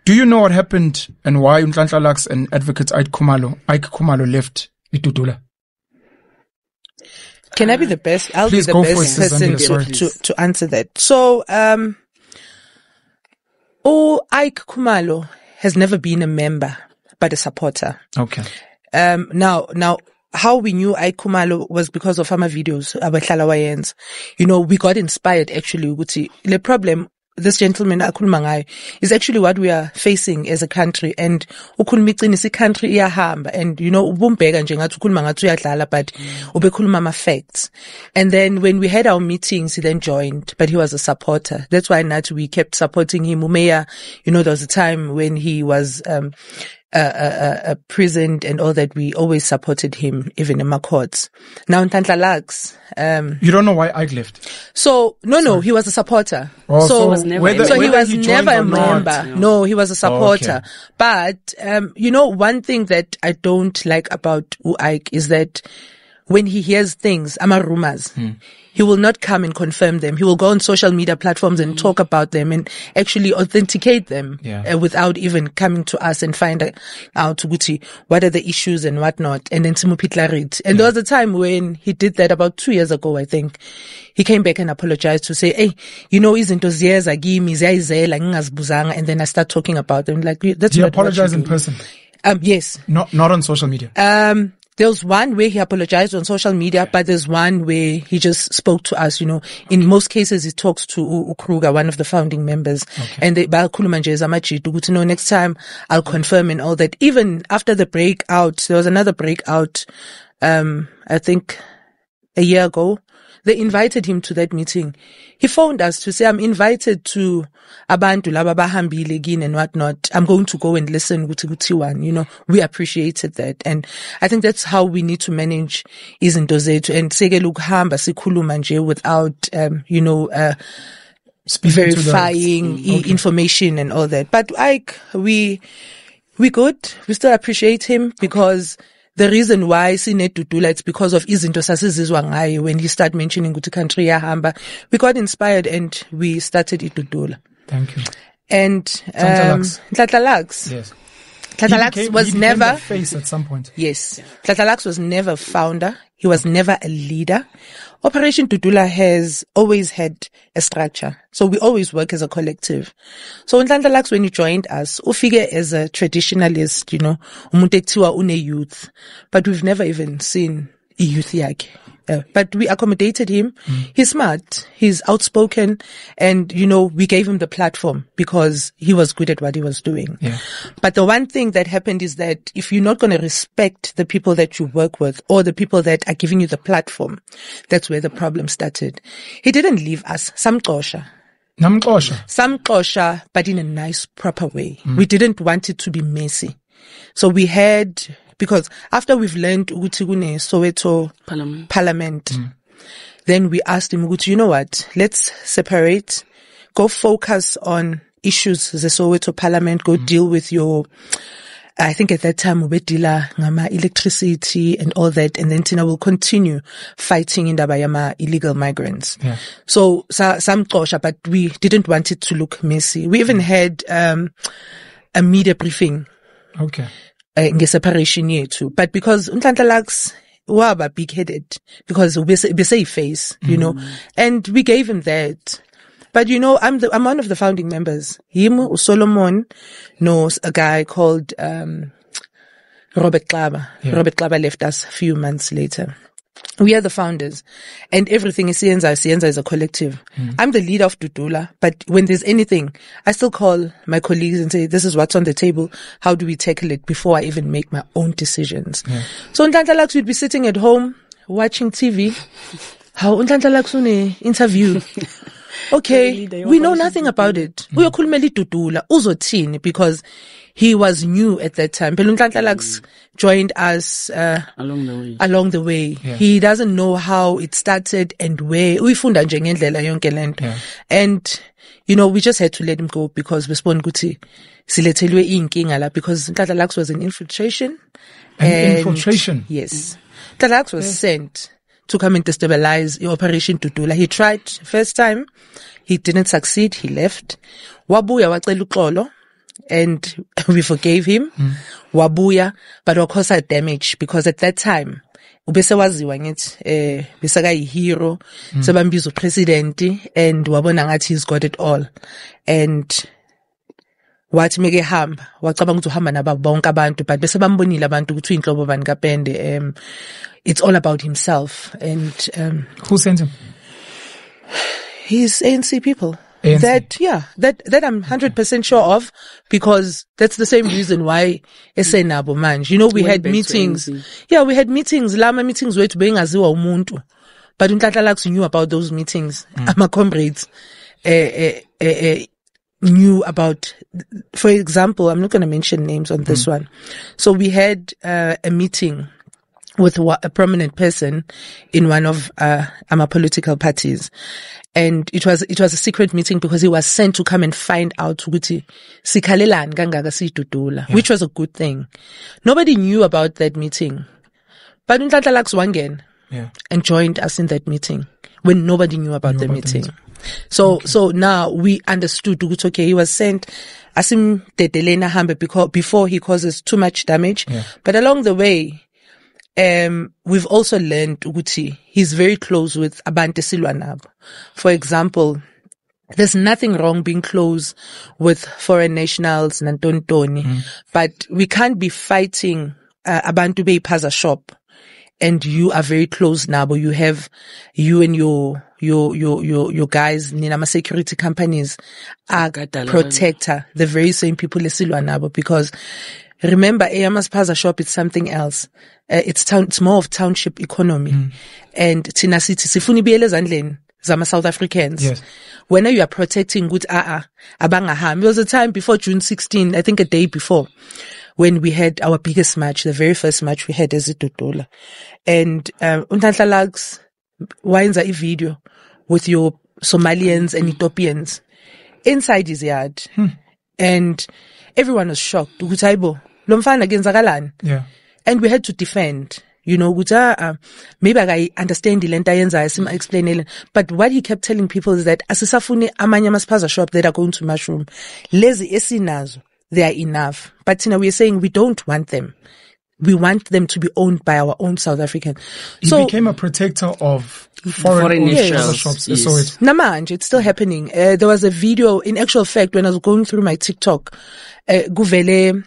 Do you know what happened and why Nhlanhla Lux and Advocate Ike Khumalo left Dudula? Can I be the best? I'll be the best person to answer that. So, Ike Khumalo has never been a member, but a supporter. Okay. Now, how we knew Ike Khumalo was because of our videos, Abahlala Wayenza. You know, we got inspired actually. The problem, this gentleman, Akhuluma, is actually what we are facing as a country. And ukhuluma country iyahamba. And, you know, ubumbeka nje ngathi ukhuluma ngathi uyadlala, but ubekhuluma ama facts. And then when we had our meetings, he then joined, but he was a supporter. That's why we kept supporting him. Umeya, you know, there was a time when he was, prisoned and all that, we always supported him, even in my courts. Now, Nhlanhla Lux, you don't know why Ike left? So, no, he was a supporter. Oh, so he was never a member. No, he was a supporter. Okay. But, you know, one thing that I don't like about Ike is that when he hears things, rumors, he will not come and confirm them. He will go on social media platforms and talk about them and actually authenticate them without even coming to us and find out what are the issues and whatnot. And then read. And there was a time when he did that about 2 years ago, I think. He came back and apologized to say, hey, you know, izinto ziyazagimi, ziyayizela, ngingazibuzanga. And then I start talking about them. Like, that's Did he apologize in person? Yes. Not on social media? There's one where he apologized on social media, but there's one where he just spoke to us, you know. In most cases, he talks to Ukruga, one of the founding members. Okay. And no, next time I'll confirm and all that. Even after the breakout, there was another breakout, I think a year ago. They invited him to that meeting. He phoned us to say, I'm invited to Abantu laba bahambile gini and whatnot. I'm going to go and listen one. You know, we appreciated that. And I think that's how we need to manage izinto zethu and seke ukuhamba sikhuluma nje without, you know, verifying information and all that. But Ike, we good. We still appreciate him because the reason why Sine Dudula, it's because of izinto sasizizwa ngayo when he started mentioning ukuthi country yahamba. We got inspired and we started Dudula. Thank you. And Nhlanhla Lux. Yes. Nhlanhla Lux was never the face at some point. Yes. Nhlanhla Lux was never a founder. He was never a leader. Operation Dudula has always had a structure. So we always work as a collective. So Nhlanhla Lux, when you joined us, ufike as a traditionalist, you know, umuntu ekuthiwa une youth. But we've never even seen a youth yakhe. But we accommodated him. He's smart. He's outspoken. And, you know, we gave him the platform because he was good at what he was doing. Yeah. But the one thing that happened is that if you're not going to respect the people that you work with or the people that are giving you the platform, that's where the problem started. He didn't leave us. Samxosha, but in a nice, proper way. We didn't want it to be messy. So we had, because after we've learned ukuthi kune Soweto Parliament, then we asked him, you know what, let's separate, go focus on issues, the Soweto Parliament, go deal with your, I think at that time, ubedila ngama electricity and all that, and then Tina will continue fighting in Dabayama illegal migrants. Yeah. So, some closure, but we didn't want it to look messy. We even had, a media briefing. Okay. Separation yethu. But because Nhlanhla Lux waba big-headed, because ubese face, you know, and we gave him that. But you know, I'm one of the founding members. Him, Solomon, knows a guy called, Robert Klaba. Yeah. Robert Klaba left us a few months later. We are the founders, and everything is Sienza is a collective. I'm the leader of Dudula, but when there's anything, I still call my colleagues and say, this is what's on the table. How do we tackle it before I even make my own decisions? Yeah. So Nhlanhla Lux would be sitting at home watching TV. How Nhlanhla Lux une interview. Okay, we know nothing about it. Uyokhulumela Dudula, uzothini, because he was new at that time. Nhlanhla Lux joined us along the way. Yeah. He doesn't know how it started and where. Uyifunda nje ngendlela yonke lento. And you know, we just had to let him go because we spon ukuthi silethelwe inkinga la, because Nhlanhla Lux was an infiltration. Infiltration? Yes. Nhlanhla Lux was sent to come and destabilize the Operation Dudula. He tried first time. He didn't succeed. He left. Wabuya wacela uxolo. and we forgave him. Wabuya, but of course damage, because at that time, ubese waziwa ngithi besaka hero sebambiza president and wabona ngathi he's got it all, and wathi meke hamba wacabanga ukuthi uhamba nabo bonke abantu, but bese bambonile abantu ukuthi inhlobo bani kaPende. It's all about himself, and who sent him? His ANC people. ANC. That I'm 100% sure of, because that's the same reason why esenabo manje. You know, we had meetings. Yeah, we had meetings. Lama meetings wethu bengaziwa umuntu. But uNhlanhla knew about those meetings. My comrades knew about, for example, I'm not going to mention names on this one. So we had a meeting with a prominent person in one of our political parties. And it was a secret meeting because he was sent to come and find out ukuthi sikhalelani kangaka sidudula, which was a good thing. Nobody knew about that meeting. But uNhlanhla wangena and joined us in that meeting when nobody knew about the meeting. So now we understood ukuthi okay, he was sent asimdedelena hambe before he causes too much damage. But along the way, we've also learned ukuthi he's very close with abantu esilwa nabo. For example, there's nothing wrong being close with foreign nationals nantontoni, but we can't be fighting abantu beyipaza shop and you are very close nabo. You have you and your guys nina security companies are protector, the very same people esilwa nabo, because remember, Eyama's shop, it's something else. It's more of township economy. And Tina City, Sifuni Biele Zandlen, Zama South Africans. Yes. When you are protecting good Abangaham. There was a time before June 16, I think a day before, when we had our biggest match, the very first match we had as Itutola. And, uNhlanhla winds a video with your Somalians and Ethiopians inside his yard. And everyone was shocked. Yeah. And we had to defend. You know, maybe I understand the lenta yenza explain. But what he kept telling people is that asisafuni amanye amaspaza shop that are going to mushroom. Lezi esinazo, they are enough. But we are saying we don't want them. We want them to be owned by our own South African. He became a protector of foreign shops. Yes. So it. Namanje, it's still happening. There was a video, in actual fact, when I was going through my TikTok, Guvele,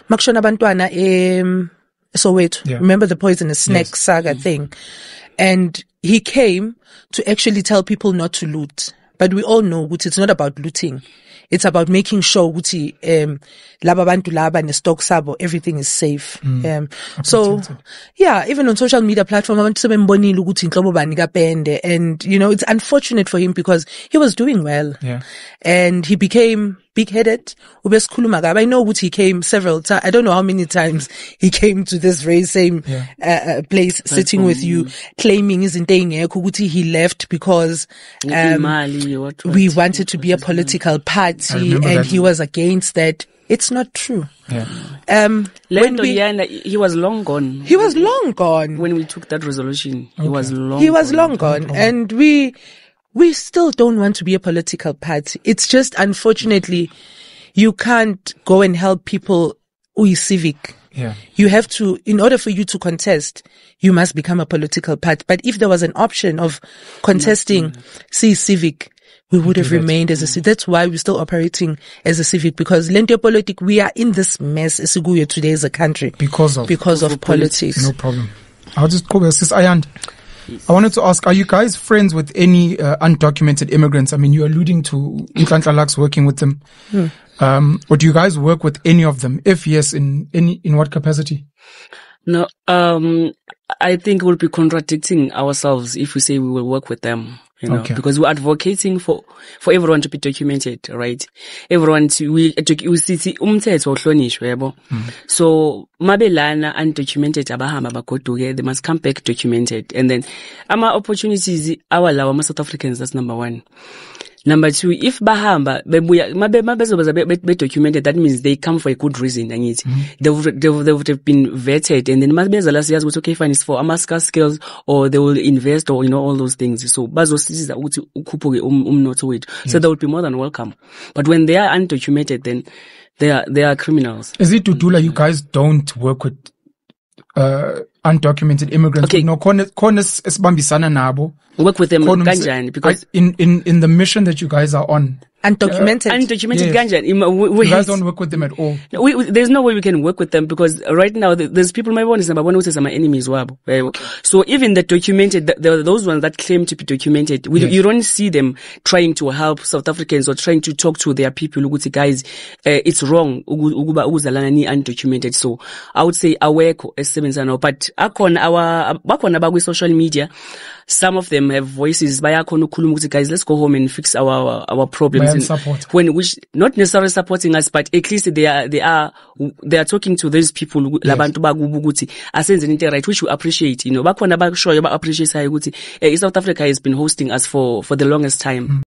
Makshona Bantwana, Soweto. Yeah. Remember the poisonous snake saga thing? And he came to actually tell people not to loot. But we all know it's not about looting. It's about making sure laba bantu laba ne stock sabo, everything is safe. So yeah, even on social media platforms, and you know, it's unfortunate for him because he was doing well. Yeah. And he became big-headed. I know he came several times. I don't know how many times he came to this very same place, sitting with you, claiming he left because we wanted to be a political party and he was against that. It's not true. Yeah. He was long gone. He was long gone. When we took that resolution, he was long gone. And we still don't want to be a political party. It's just, unfortunately, you can't go and help people who is civic. Yeah. You have to, in order for you to contest, you must become a political party. But if there was an option of contesting, civic, we would have remained as a civic. That's why we're still operating as a civic, because Lente Politic, we are in this mess Esiguya today as a country. Because of politics. No problem. I'll just go with Sis Ayanda. I wanted to ask, are you guys friends with any undocumented immigrants? I mean, you're alluding to Nhlanhla working with them. Or do you guys work with any of them? If yes, in what capacity? No, I think we'll be contradicting ourselves if we say we will work with them. You know, because we're advocating for everyone to be documented, right? Everyone see umthetho ohlonishwe yabo. So mabelana undocumented abahamba bagoduke, they must come back documented. And then ama opportunities our South Africans, that's number one. Number two, if bahamba, documented, that means they come for a good reason. They would have been vetted, and then okay, fine, it's for Amaska skills, or they will invest, or all those things. So so that would be more than welcome. But when they are undocumented, then they are criminals. Is it to do like you guys don't work with undocumented immigrants? Okay. Work with them because in the mission that you guys are on. Undocumented yes. Ganja. You guys don't work with them at all. There's no way we can work with them because right now there's people my enemies. So even the documented, those ones that claim to be documented, you don't see them trying to help South Africans or trying to talk to their people. Guys, it's wrong. Undocumented. So I would say aweko as but our social media. Some of them have voices. Guys, let's go home and fix our problems. Which not necessarily supporting us, but at least they are talking to these people. Yes. Which we appreciate. South Africa has been hosting us for the longest time.